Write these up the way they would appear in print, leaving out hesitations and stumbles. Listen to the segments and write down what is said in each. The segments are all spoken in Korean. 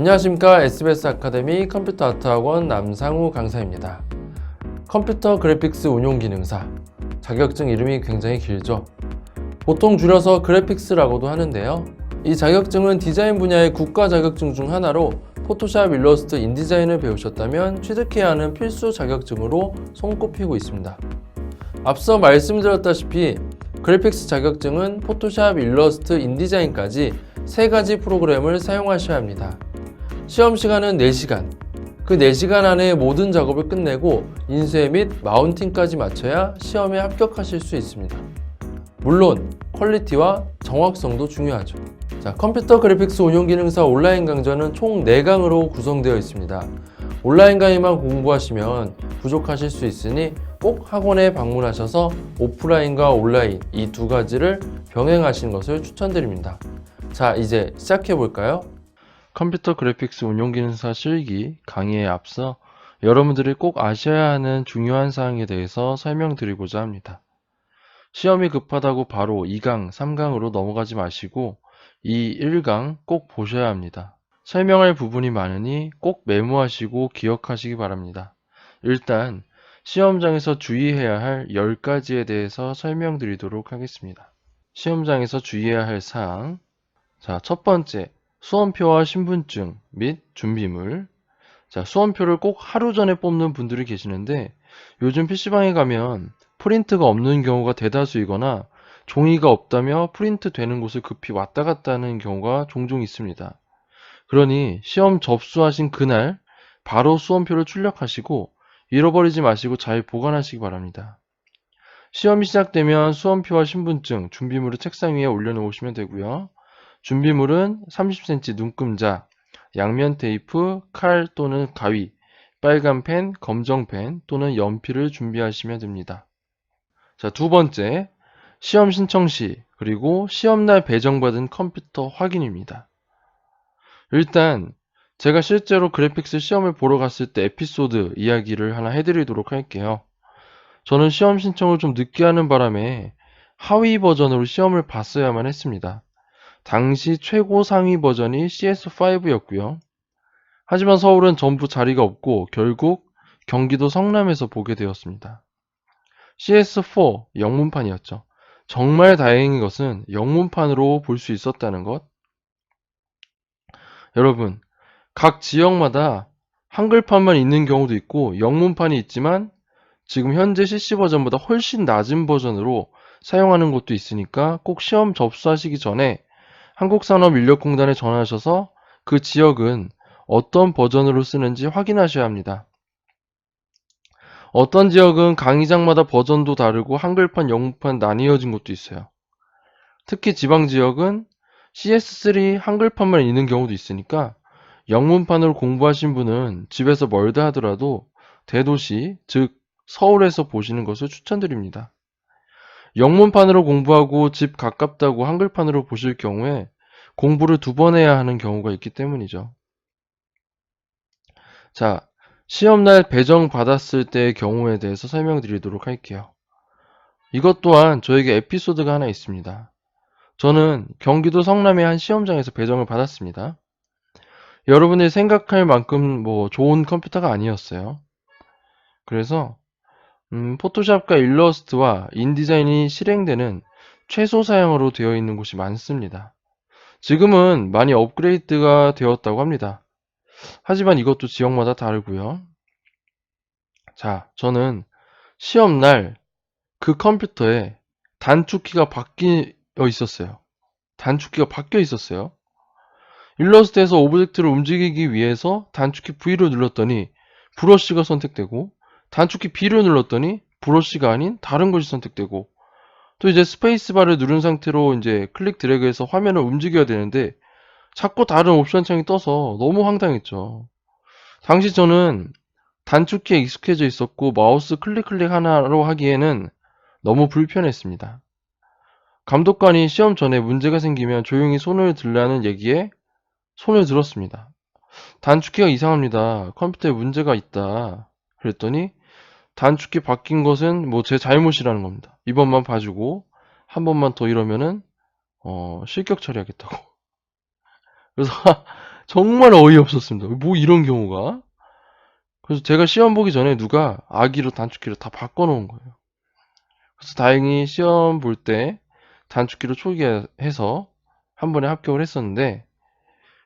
안녕하십니까. SBS 아카데미 컴퓨터 아트학원 남상우 강사입니다. 컴퓨터 그래픽스 운용기능사, 자격증 이름이 굉장히 길죠. 보통 줄여서 그래픽스라고도 하는데요. 이 자격증은 디자인 분야의 국가 자격증 중 하나로 포토샵, 일러스트, 인디자인을 배우셨다면 취득해야 하는 필수 자격증으로 손꼽히고 있습니다. 앞서 말씀드렸다시피 그래픽스 자격증은 포토샵, 일러스트, 인디자인까지 3가지 프로그램을 사용하셔야 합니다. 시험 시간은 4시간. 그 4시간 안에 모든 작업을 끝내고 인쇄 및 마운팅까지 마쳐야 시험에 합격하실 수 있습니다. 물론 퀄리티와 정확성도 중요하죠. 자, 컴퓨터 그래픽스 운용기능사 온라인 강좌는 총 4강으로 구성되어 있습니다. 온라인 강의만 공부하시면 부족하실 수 있으니 꼭 학원에 방문하셔서 오프라인과 온라인 이 2가지를 병행하시는 것을 추천드립니다. 자, 이제 시작해 볼까요? 컴퓨터 그래픽스 운용기능사 실기 강의에 앞서 여러분들이 꼭 아셔야 하는 중요한 사항에 대해서 설명드리고자 합니다. 시험이 급하다고 바로 2강, 3강으로 넘어가지 마시고 이 1강 꼭 보셔야 합니다. 설명할 부분이 많으니 꼭 메모하시고 기억하시기 바랍니다. 일단 시험장에서 주의해야 할 10가지에 대해서 설명드리도록 하겠습니다. 시험장에서 주의해야 할 사항. 자, 첫 번째, 수험표와 신분증 및 준비물. 자, 수험표를 꼭 하루 전에 뽑는 분들이 계시는데 요즘 PC방에 가면 프린트가 없는 경우가 대다수이거나 종이가 없다며 프린트 되는 곳을 급히 왔다 갔다 하는 경우가 종종 있습니다. 그러니 시험 접수하신 그날 바로 수험표를 출력하시고 잃어버리지 마시고 잘 보관하시기 바랍니다. 시험이 시작되면 수험표와 신분증, 준비물을 책상 위에 올려놓으시면 되고요. 준비물은 30cm 눈금자, 양면 테이프, 칼 또는 가위, 빨간 펜, 검정 펜 또는 연필을 준비하시면 됩니다. 자, 두 번째, 시험 신청 시 그리고 시험날 배정받은 컴퓨터 확인입니다. 일단 제가 실제로 그래픽스 시험을 보러 갔을 때 에피소드 이야기를 하나 해드리도록 할게요. 저는 시험 신청을 좀 늦게 하는 바람에 하위 버전으로 시험을 봤어야만 했습니다. 당시 최고 상위 버전이 CS5였고요. 하지만 서울은 전부 자리가 없고 결국 경기도 성남에서 보게 되었습니다. CS4 영문판이었죠. 정말 다행인 것은 영문판으로 볼 수 있었다는 것. 여러분, 각 지역마다 한글판만 있는 경우도 있고 영문판이 있지만 지금 현재 CC 버전보다 훨씬 낮은 버전으로 사용하는 곳도 있으니까 꼭 시험 접수하시기 전에 한국산업인력공단에 전화하셔서 그 지역은 어떤 버전으로 쓰는지 확인하셔야 합니다. 어떤 지역은 강의장마다 버전도 다르고 한글판, 영문판 나뉘어진 곳도 있어요. 특히 지방 지역은 CS3 한글판만 있는 경우도 있으니까 영문판으로 공부하신 분은 집에서 멀다 하더라도 대도시, 즉 서울에서 보시는 것을 추천드립니다. 영문판으로 공부하고 집 가깝다고 한글판으로 보실 경우에 공부를 2번 해야 하는 경우가 있기 때문이죠. 자, 시험날 배정 받았을 때의 경우에 대해서 설명드리도록 할게요. 이것 또한 저에게 에피소드가 하나 있습니다. 저는 경기도 성남의 한 시험장에서 배정을 받았습니다. 여러분이 생각할 만큼 좋은 컴퓨터가 아니었어요. 그래서 포토샵과 일러스트와 인디자인이 실행되는 최소 사양으로 되어 있는 곳이 많습니다. 지금은 많이 업그레이드가 되었다고 합니다. 하지만 이것도 지역마다 다르고요. 자, 저는 시험날 그 컴퓨터에 단축키가 바뀌어 있었어요. 단축키가 바뀌어 있었어요. 일러스트에서 오브젝트를 움직이기 위해서 단축키 V를 눌렀더니 브러쉬가 선택되고 단축키 B를 눌렀더니 브러쉬가 아닌 다른 것이 선택되고 또 이제 스페이스바를 누른 상태로 이제 클릭 드래그해서 화면을 움직여야 되는데 자꾸 다른 옵션 창이 떠서 너무 황당했죠. 당시 저는 단축키에 익숙해져 있었고 마우스 클릭 하나로 하기에는 너무 불편했습니다. 감독관이 시험 전에 문제가 생기면 조용히 손을 들라는 얘기에 손을 들었습니다. 단축키가 이상합니다. 컴퓨터에 문제가 있다. 그랬더니 단축키 바뀐 것은 제 잘못이라는 겁니다. 이번만 봐주고 한 번만 더 이러면은 실격 처리하겠다고. 그래서 정말 어이없었습니다. 뭐 이런 경우가. 그래서 제가 시험 보기 전에 누가 아기로 단축키를 다 바꿔놓은 거예요. 그래서 다행히 시험 볼 때 단축키로 초기화해서 한 번에 합격을 했었는데,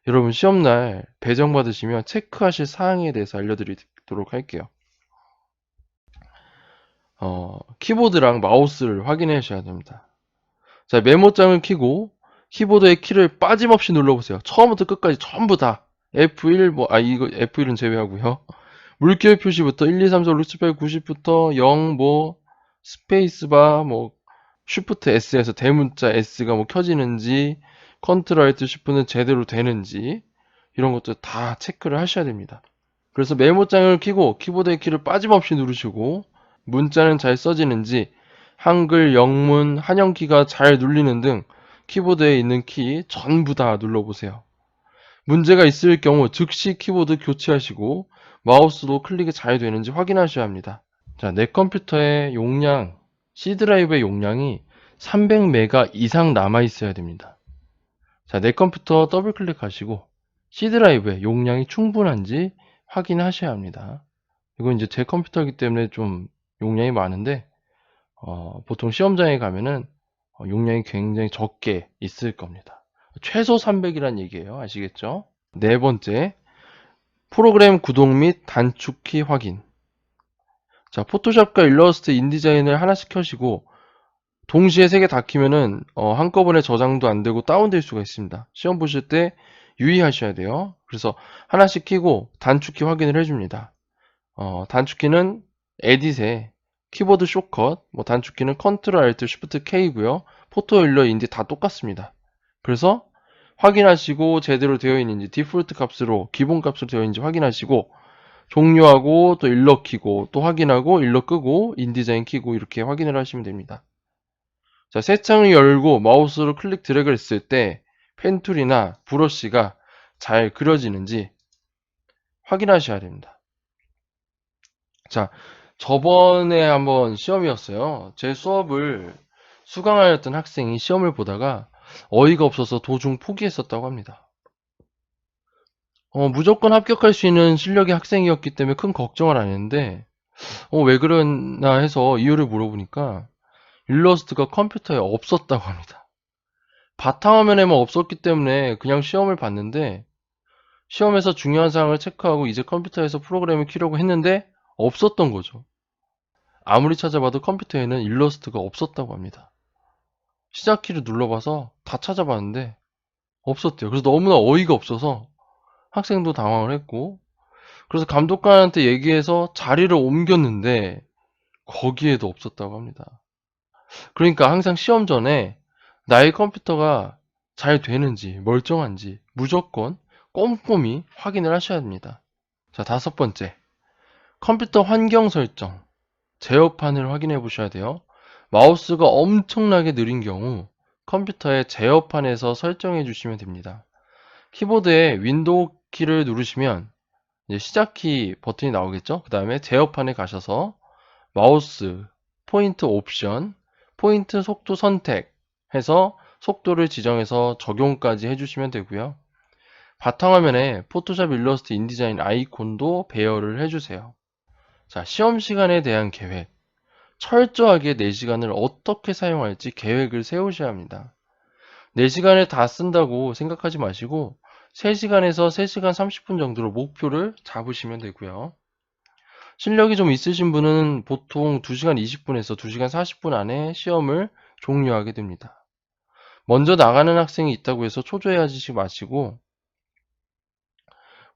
여러분 시험날 배정 받으시면 체크하실 사항에 대해서 알려드리도록 할게요. 키보드랑 마우스를 확인해 주셔야 됩니다. 자, 메모장을 켜고 키보드의 키를 빠짐없이 눌러보세요. 처음부터 끝까지 전부 다. F1, 이거 F1은 제외하고요. 물결 표시부터 1, 2, 3, 4, 5, 6, 7, 8, 90부터 0, 스페이스바, 쉬프트 S에서 대문자 S가 켜지는지, 컨트롤 알트 쉬프트는 제대로 되는지, 이런 것들 다 체크를 하셔야 됩니다. 그래서 메모장을 켜고 키보드의 키를 빠짐없이 누르시고, 문자는 잘 써지는지, 한글, 영문, 한영키가 잘 눌리는 등 키보드에 있는 키 전부 다 눌러보세요. 문제가 있을 경우 즉시 키보드 교체하시고 마우스도 클릭이 잘 되는지 확인하셔야 합니다. 자, 내 컴퓨터의 용량, C 드라이브의 용량이 300메가 이상 남아 있어야 됩니다. 자, 내 컴퓨터 더블 클릭하시고 C 드라이브의 용량이 충분한지 확인하셔야 합니다. 이건 이제 제 컴퓨터이기 때문에 좀 용량이 많은데 보통 시험장에 가면은 용량이 굉장히 적게 있을 겁니다. 최소 300이란 얘기예요. 아시겠죠? 네 번째, 프로그램 구동 및 단축키 확인. 자, 포토샵과 일러스트, 인디자인을 하나씩 켜시고 동시에 3개 다 키면은 한꺼번에 저장도 안 되고 다운될 수가 있습니다. 시험 보실 때 유의하셔야 돼요. 그래서 하나씩 키고 단축키 확인을 해줍니다. 단축키는 에딧에 키보드 숏컷, 단축키는 컨트롤 알트 쉬프트 K고요. 포토 일러 인디 다 똑같습니다. 그래서 확인하시고 제대로 되어 있는지 디폴트 값으로 기본 값으로 되어 있는지 확인하시고 종료하고 또 일러 키고 또 확인하고 일러 끄고 인디자인 키고 이렇게 확인을 하시면 됩니다. 자, 새 창을 열고 마우스로 클릭 드래그를 했을 때 펜툴이나 브러쉬가 잘 그려지는지 확인하셔야 됩니다. 자, 저번에 한번 시험이었어요. 제 수업을 수강하였던 학생이 시험을 보다가 어이가 없어서 도중 포기했었다고 합니다. 무조건 합격할 수 있는 실력의 학생이었기 때문에 큰 걱정을 안 했는데, 왜 그러나 해서 이유를 물어보니까 일러스트가 컴퓨터에 없었다고 합니다. 바탕화면에만 없었기 때문에 그냥 시험을 봤는데, 시험에서 중요한 사항을 체크하고 이제 컴퓨터에서 프로그램을 키려고 했는데 없었던 거죠. 아무리 찾아봐도 컴퓨터에는 일러스트가 없었다고 합니다. 시작키를 눌러봐서 다 찾아봤는데 없었대요. 그래서 너무나 어이가 없어서 학생도 당황을 했고, 그래서 감독관한테 얘기해서 자리를 옮겼는데 거기에도 없었다고 합니다. 그러니까 항상 시험 전에 나의 컴퓨터가 잘 되는지 멀쩡한지 무조건 꼼꼼히 확인을 하셔야 합니다. 자, 5번째, 컴퓨터 환경 설정. 제어판을 확인해 보셔야 돼요. 마우스가 엄청나게 느린 경우 컴퓨터의 제어판에서 설정해 주시면 됩니다. 키보드에 윈도우 키를 누르시면 이제 시작키 버튼이 나오겠죠? 그 다음에 제어판에 가셔서 마우스, 포인트 옵션, 포인트 속도 선택 해서 속도를 지정해서 적용까지 해주시면 되고요. 바탕화면에 포토샵, 일러스트, 인디자인 아이콘도 배열을 해주세요. 자, 시험 시간에 대한 계획. 철저하게 4시간을 어떻게 사용할지 계획을 세우셔야 합니다. 4시간을 다 쓴다고 생각하지 마시고 3시간에서 3시간 30분 정도로 목표를 잡으시면 되고요. 실력이 좀 있으신 분은 보통 2시간 20분에서 2시간 40분 안에 시험을 종료하게 됩니다. 먼저 나가는 학생이 있다고 해서 초조해하지 마시고,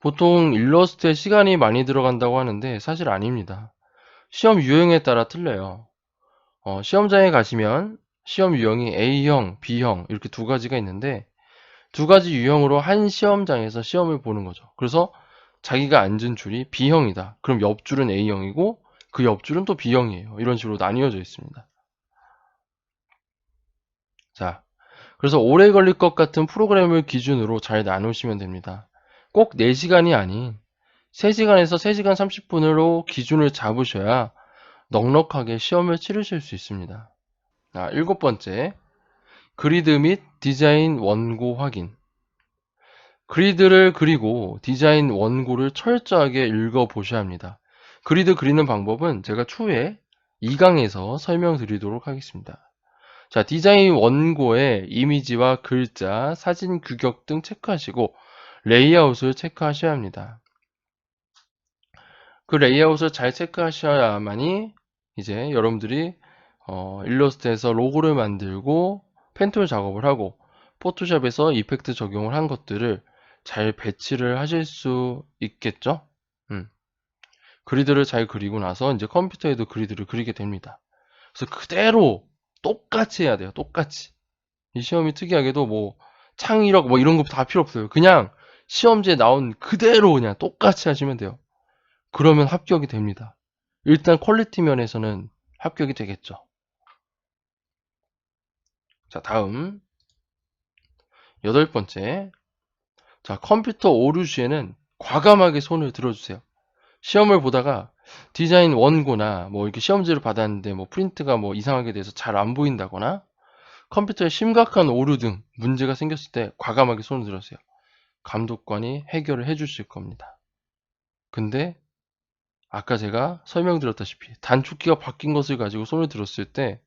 보통 일러스트에 시간이 많이 들어간다고 하는데 사실 아닙니다. 시험 유형에 따라 틀려요. 시험장에 가시면 시험 유형이 A형, B형 이렇게 2가지가 있는데 2가지 유형으로 한 시험장에서 시험을 보는 거죠. 그래서 자기가 앉은 줄이 B형이다. 그럼 옆줄은 A형이고 그 옆줄은 또 B형이에요. 이런 식으로 나뉘어져 있습니다. 자, 그래서 오래 걸릴 것 같은 프로그램을 기준으로 잘 나누시면 됩니다. 꼭 4시간이 아닌 3시간에서 3시간 30분으로 기준을 잡으셔야 넉넉하게 시험을 치르실 수 있습니다. 7번째, 그리드 및 디자인 원고 확인. 그리드를 그리고 디자인 원고를 철저하게 읽어보셔야 합니다. 그리드 그리는 방법은 제가 추후에 2강에서 설명드리도록 하겠습니다. 자, 디자인 원고에 이미지와 글자, 사진 규격 등 체크하시고 레이아웃을 체크하셔야 합니다. 그 레이아웃을 잘 체크하셔야만이 이제 여러분들이 일러스트에서 로고를 만들고 펜툴 작업을 하고 포토샵에서 이펙트 적용을 한 것들을 잘 배치를 하실 수 있겠죠? 그리드를 잘 그리고 나서 이제 컴퓨터에도 그리드를 그리게 됩니다. 그래서 그대로 똑같이 해야 돼요. 똑같이. 이 시험이 특이하게도 뭐 창의력 뭐 이런 거 다 필요 없어요. 그냥 시험지에 나온 그대로 그냥 똑같이 하시면 돼요. 그러면 합격이 됩니다. 일단 퀄리티 면에서는 합격이 되겠죠. 자, 다음 8번째. 자, 컴퓨터 오류 시에는 과감하게 손을 들어주세요. 시험을 보다가 디자인 원고나 뭐 이렇게 시험지를 받았는데 뭐 프린트가 뭐 이상하게 돼서 잘 안 보인다거나 컴퓨터에 심각한 오류 등 문제가 생겼을 때 과감하게 손을 들어주세요. 감독관이 해결을 해주실 겁니다. 근데 아까 제가 설명드렸다시피 단축키가 바뀐 것을 가지고 손을 들었을 때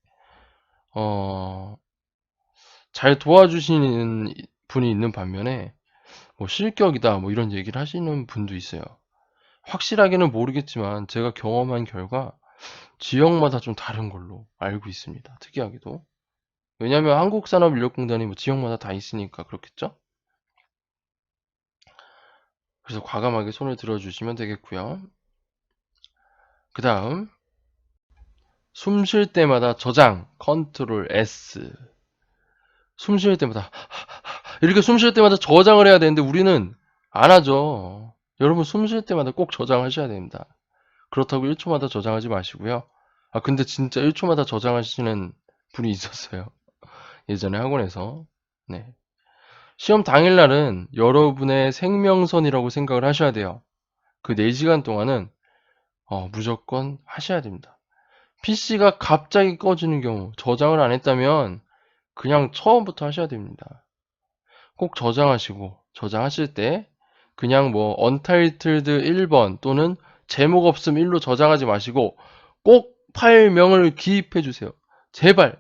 잘 도와주시는 분이 있는 반면에 뭐 실격이다 뭐 이런 얘기를 하시는 분도 있어요. 확실하게는 모르겠지만 제가 경험한 결과 지역마다 좀 다른 걸로 알고 있습니다. 특이하게도. 왜냐하면 한국산업인력공단이 뭐 지역마다 다 있으니까 그렇겠죠? 그래서 과감하게 손을 들어주시면 되겠고요. 그 다음 숨 쉴 때마다 저장 컨트롤 S. 숨 쉴 때마다 이렇게 숨 쉴 때마다 저장을 해야 되는데 우리는 안 하죠. 여러분 숨 쉴 때마다 꼭 저장하셔야 됩니다. 그렇다고 1초마다 저장하지 마시고요. 아 근데 진짜 1초마다 저장하시는 분이 있었어요. 예전에 학원에서. 네. 시험 당일날은 여러분의 생명선이라고 생각을 하셔야 돼요. 그 4시간 동안은 무조건 하셔야 됩니다. PC가 갑자기 꺼지는 경우 저장을 안 했다면 그냥 처음부터 하셔야 됩니다. 꼭 저장하시고 저장하실 때 그냥 뭐 untitled 1번 또는 제목 없음 1로 저장하지 마시고 꼭 파일명을 기입해 주세요. 제발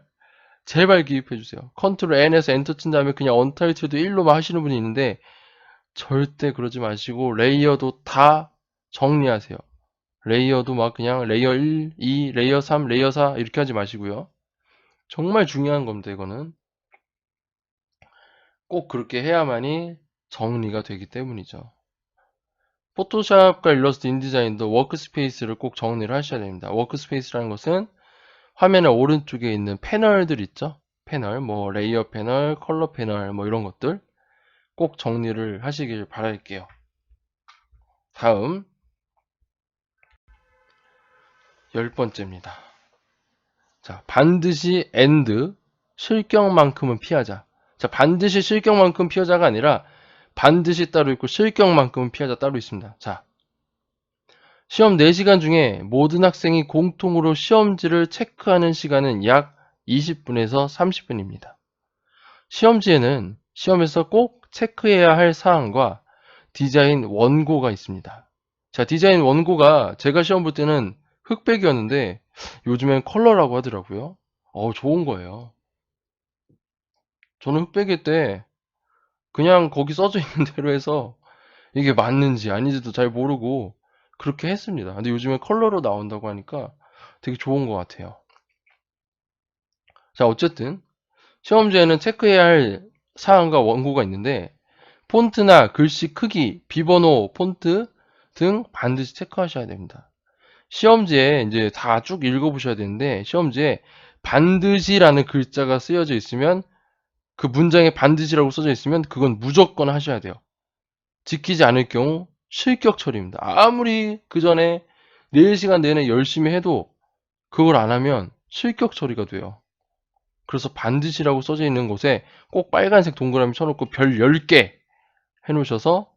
기입해 주세요. 컨트롤 N에서 엔터 친 다음에 그냥 untitled 1로만 하시는 분이 있는데 절대 그러지 마시고 레이어도 다 정리하세요. 레이어도 막 그냥 레이어 1, 2, 레이어 3, 레이어 4 이렇게 하지 마시고요. 정말 중요한 겁니다. 이거는 꼭 그렇게 해야만이 정리가 되기 때문이죠. 포토샵과 일러스트, 인디자인도 워크스페이스를 꼭 정리를 하셔야 됩니다. 워크스페이스라는 것은 화면의 오른쪽에 있는 패널들 있죠? 패널, 뭐 레이어 패널, 컬러 패널, 뭐 이런 것들 꼭 정리를 하시길 바랄게요. 다음 10번째입니다. 자, 반드시 and 실격만큼은 피하자. 자, 반드시 실격만큼 피하자가 아니라 반드시 따로 있고 실격만큼은 피하자 따로 있습니다. 자, 시험 4시간 중에 모든 학생이 공통으로 시험지를 체크하는 시간은 약 20분에서 30분입니다. 시험지에는 시험에서 꼭 체크해야 할 사항과 디자인 원고가 있습니다. 자, 디자인 원고가 제가 시험 볼 때는 흑백이었는데 요즘엔 컬러라고 하더라고요. 좋은 거예요. 저는 흑백일 때 그냥 거기 써져 있는 대로 해서 이게 맞는지 아닌지도 잘 모르고 그렇게 했습니다. 근데 요즘에 컬러로 나온다고 하니까 되게 좋은 것 같아요. 자, 어쨌든 시험지에는 체크해야 할 사항과 원고가 있는데 폰트나 글씨 크기, 비번호, 폰트 등 반드시 체크하셔야 됩니다. 시험지에 이제 다 쭉 읽어보셔야 되는데 시험지에 반드시라는 글자가 쓰여져 있으면 그 문장에 반드시라고 써져 있으면 그건 무조건 하셔야 돼요. 지키지 않을 경우 실격 처리입니다. 아무리 그 전에 4시간 내내 열심히 해도 그걸 안 하면 실격 처리가 돼요. 그래서 반드시라고 써져 있는 곳에 꼭 빨간색 동그라미 쳐놓고 별 10개 해놓으셔서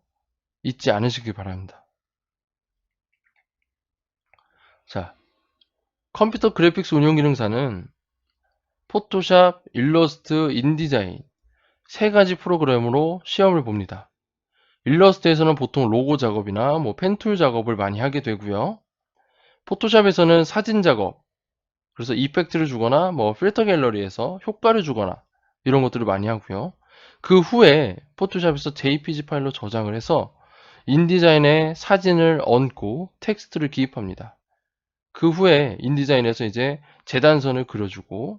잊지 않으시기 바랍니다. 자, 컴퓨터 그래픽스 운용 기능사는 포토샵, 일러스트, 인디자인 3가지 프로그램으로 시험을 봅니다. 일러스트에서는 보통 로고 작업이나 뭐 펜툴 작업을 많이 하게 되고요. 포토샵에서는 사진 작업, 그래서 이펙트를 주거나 뭐 필터 갤러리에서 효과를 주거나 이런 것들을 많이 하고요. 그 후에 포토샵에서 JPG 파일로 저장을 해서 인디자인에 사진을 얹고 텍스트를 기입합니다. 그 후에 인디자인에서 이제 재단선을 그려주고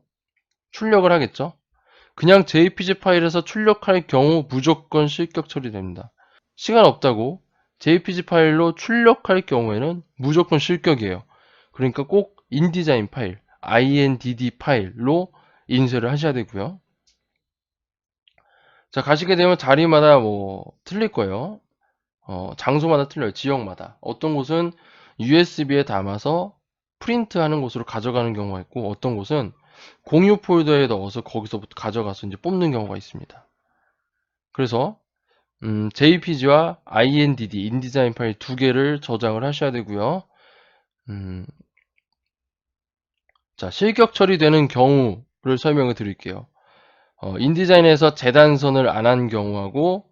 출력을 하겠죠. 그냥 JPG 파일에서 출력할 경우 무조건 실격 처리됩니다. 시간 없다고 JPG 파일로 출력할 경우에는 무조건 실격이에요. 그러니까 꼭 인디자인 파일, INDD 파일로 인쇄를 하셔야 되고요. 자, 가시게 되면 자리마다 뭐 틀릴 거예요. 장소마다 틀려요. 지역마다. 어떤 곳은 USB에 담아서 프린트하는 곳으로 가져가는 경우가 있고, 어떤 곳은 공유 폴더에 넣어서 거기서부터 가져가서 이제 뽑는 경우가 있습니다. 그래서 JPG와 INDD, 인디자인 파일 두 개를 저장을 하셔야 되고요. 자, 실격 처리되는 경우를 설명을 드릴게요. 인디자인에서 재단선을 안 한 경우하고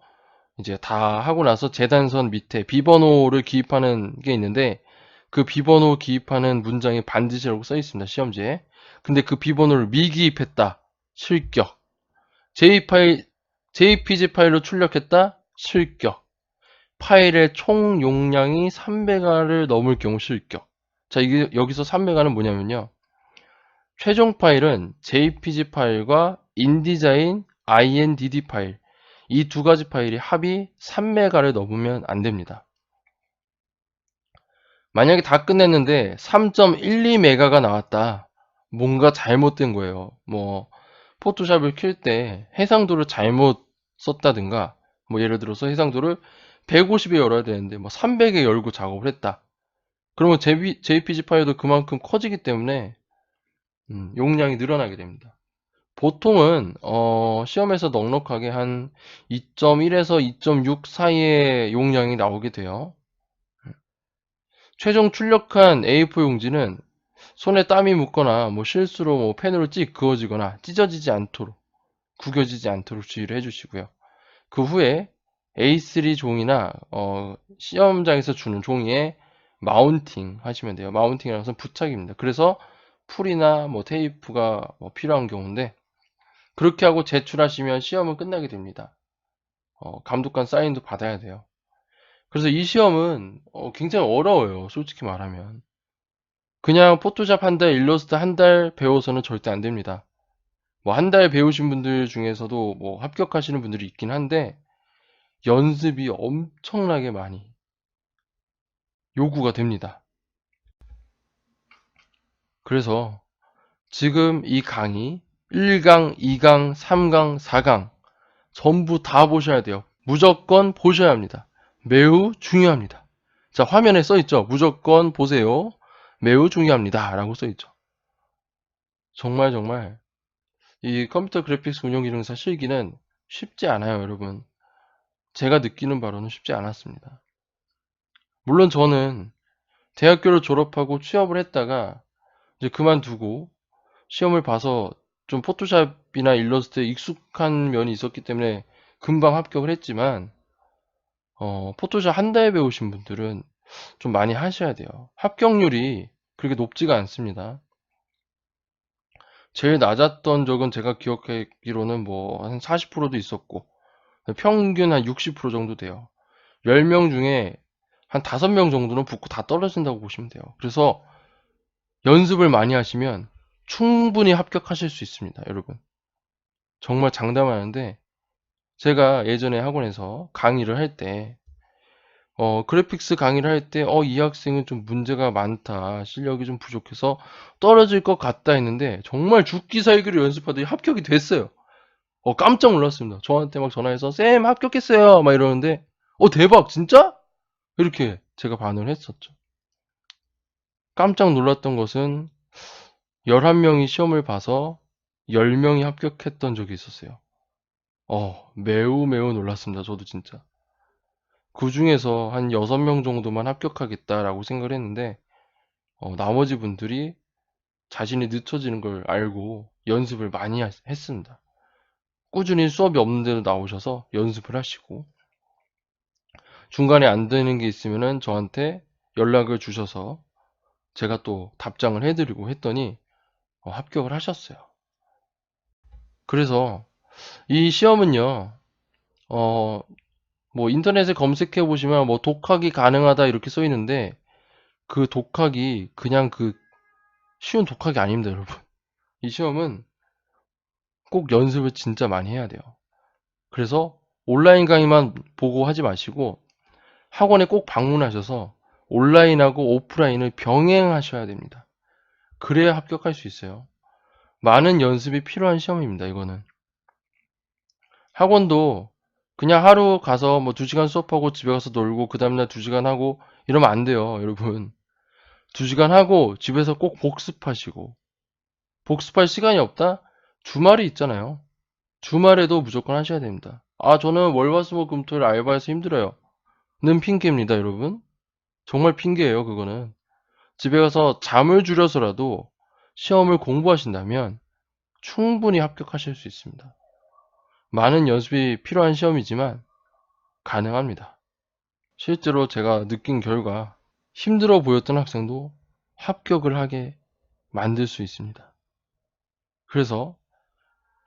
이제 다 하고 나서 재단선 밑에 비번호를 기입하는 게 있는데 그 비번호 기입하는 문장에 반드시라고 써 있습니다. 시험지에. 근데 그 비번호를 미기입했다. 실격. JPG 파일로 출력했다. 실격. 파일의 총 용량이 300R을 넘을 경우 실격. 자, 이게 여기서 300R은 뭐냐면요. 최종 파일은 JPG 파일과 인디자인 INDD 파일 이 두 가지 파일이 합이 3메가를 넘으면 안 됩니다. 만약에 다 끝냈는데 3.12메가가 나왔다. 뭔가 잘못된 거예요. 뭐 포토샵을 킬 때 해상도를 잘못 썼다든가 뭐 예를 들어서 해상도를 150에 열어야 되는데 뭐 300에 열고 작업을 했다. 그러면 JPG 파일도 그만큼 커지기 때문에 용량이 늘어나게 됩니다. 보통은 시험에서 넉넉하게 한 2.1에서 2.6 사이의 용량이 나오게 돼요. 최종 출력한 A4 용지는 손에 땀이 묻거나 뭐 실수로 뭐 펜으로 찍 그어지거나 찢어지지 않도록 구겨지지 않도록 주의를 해주시고요. 그 후에 A3 종이나 시험장에서 주는 종이에 마운팅 하시면 돼요. 마운팅이라는 것은 부착입니다. 그래서 풀이나 뭐 테이프가 뭐 필요한 경우인데 그렇게 하고 제출하시면 시험은 끝나게 됩니다. 감독관 사인도 받아야 돼요. 그래서 이 시험은 굉장히 어려워요. 솔직히 말하면. 그냥 포토샵 한 달, 일러스트 한 달 배워서는 절대 안 됩니다. 뭐 한 달 배우신 분들 중에서도 뭐 합격하시는 분들이 있긴 한데 연습이 엄청나게 많이 요구가 됩니다. 그래서 지금 이 강의 1강, 2강, 3강, 4강 전부 다 보셔야 돼요. 무조건 보셔야 합니다. 매우 중요합니다. 자, 화면에 써 있죠. 무조건 보세요. 매우 중요합니다. 라고 써 있죠. 정말 정말 이 컴퓨터 그래픽스 운영 기능사 실기는 쉽지 않아요, 여러분. 제가 느끼는 바로는 쉽지 않았습니다. 물론 저는 대학교를 졸업하고 취업을 했다가 이제 그만두고 시험을 봐서 좀 포토샵이나 일러스트에 익숙한 면이 있었기 때문에 금방 합격을 했지만 포토샵 한 달 배우신 분들은 좀 많이 하셔야 돼요. 합격률이 그렇게 높지가 않습니다. 제일 낮았던 적은 제가 기억하기로는 뭐 한 40%도 있었고 평균 한 60% 정도 돼요. 10명 중에 한 5명 정도는 붙고 다 떨어진다고 보시면 돼요. 그래서 연습을 많이 하시면 충분히 합격하실 수 있습니다, 여러분. 정말 장담하는데 제가 예전에 학원에서 강의를 할 때 그래픽스 강의를 할 때 이 학생은 좀 문제가 많다. 실력이 좀 부족해서 떨어질 것 같다 했는데 정말 죽기 살기로 연습하더니 합격이 됐어요. 깜짝 놀랐습니다. 저한테 막 전화해서 쌤 합격했어요. 막 이러는데 대박 진짜? 이렇게 제가 반응을 했었죠. 깜짝 놀랐던 것은 11명이 시험을 봐서 10명이 합격했던 적이 있었어요. 매우 매우 놀랐습니다. 저도 진짜. 그 중에서 한 6명 정도만 합격하겠다라고 생각을 했는데 나머지 분들이 자신이 늦춰지는 걸 알고 연습을 많이 했습니다. 꾸준히 수업이 없는 데도 나오셔서 연습을 하시고 중간에 안 되는 게 있으면은 저한테 연락을 주셔서 제가 또 답장을 해드리고 했더니 합격을 하셨어요. 그래서 이 시험은요, 뭐 인터넷에 검색해 보시면 뭐 독학이 가능하다 이렇게 써 있는데 그 독학이 그냥 그 쉬운 독학이 아닙니다, 여러분. 이 시험은 꼭 연습을 진짜 많이 해야 돼요. 그래서 온라인 강의만 보고 하지 마시고 학원에 꼭 방문하셔서 온라인하고 오프라인을 병행하셔야 됩니다. 그래야 합격할 수 있어요. 많은 연습이 필요한 시험입니다, 이거는. 학원도 그냥 하루 가서 뭐 2시간 수업하고 집에 가서 놀고 그 다음날 2시간 하고 이러면 안 돼요, 여러분. 2시간 하고 집에서 꼭 복습하시고, 복습할 시간이 없다? 주말이 있잖아요. 주말에도 무조건 하셔야 됩니다. 아, 저는 월화수목금토일 알바해서 힘들어요. 는 핑계입니다, 여러분. 정말 핑계예요, 그거는. 집에 가서 잠을 줄여서라도 시험을 공부하신다면 충분히 합격하실 수 있습니다. 많은 연습이 필요한 시험이지만 가능합니다. 실제로 제가 느낀 결과 힘들어 보였던 학생도 합격을 하게 만들 수 있습니다. 그래서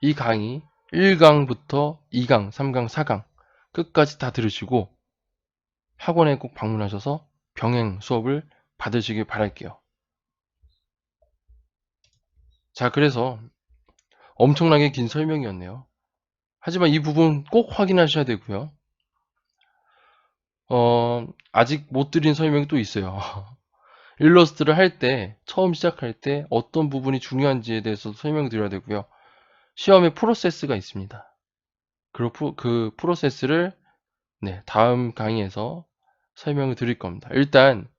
이 강의 1강부터 2강, 3강, 4강 끝까지 다 들으시고 학원에 꼭 방문하셔서 병행 수업을 받으시길 바랄게요. 자, 그래서 엄청나게 긴 설명이었네요. 하지만 이 부분 꼭 확인하셔야 되고요. 아직 못 드린 설명이 또 있어요. 일러스트를 할 때, 처음 시작할 때 어떤 부분이 중요한지에 대해서 설명드려야 되고요. 시험의 프로세스가 있습니다. 그 프로세스를 다음 강의에서 설명을 드릴 겁니다. 일단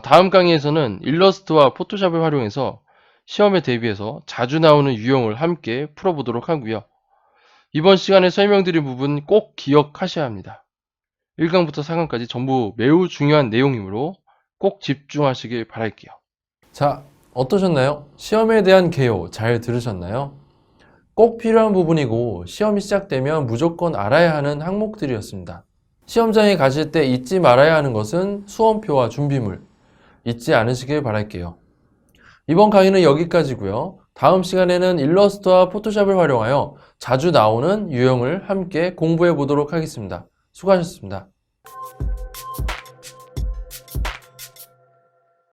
다음 강의에서는 일러스트와 포토샵을 활용해서 시험에 대비해서 자주 나오는 유형을 함께 풀어보도록 하고요. 이번 시간에 설명드린 부분 꼭 기억하셔야 합니다. 1강부터 4강까지 전부 매우 중요한 내용이므로 꼭 집중하시길 바랄게요. 자, 어떠셨나요? 시험에 대한 개요 잘 들으셨나요? 꼭 필요한 부분이고 시험이 시작되면 무조건 알아야 하는 항목들이었습니다. 시험장에 가실 때 잊지 말아야 하는 것은 수험표와 준비물, 잊지 않으시길 바랄게요. 이번 강의는 여기까지고요. 다음 시간에는 일러스트와 포토샵을 활용하여 자주 나오는 유형을 함께 공부해 보도록 하겠습니다. 수고하셨습니다.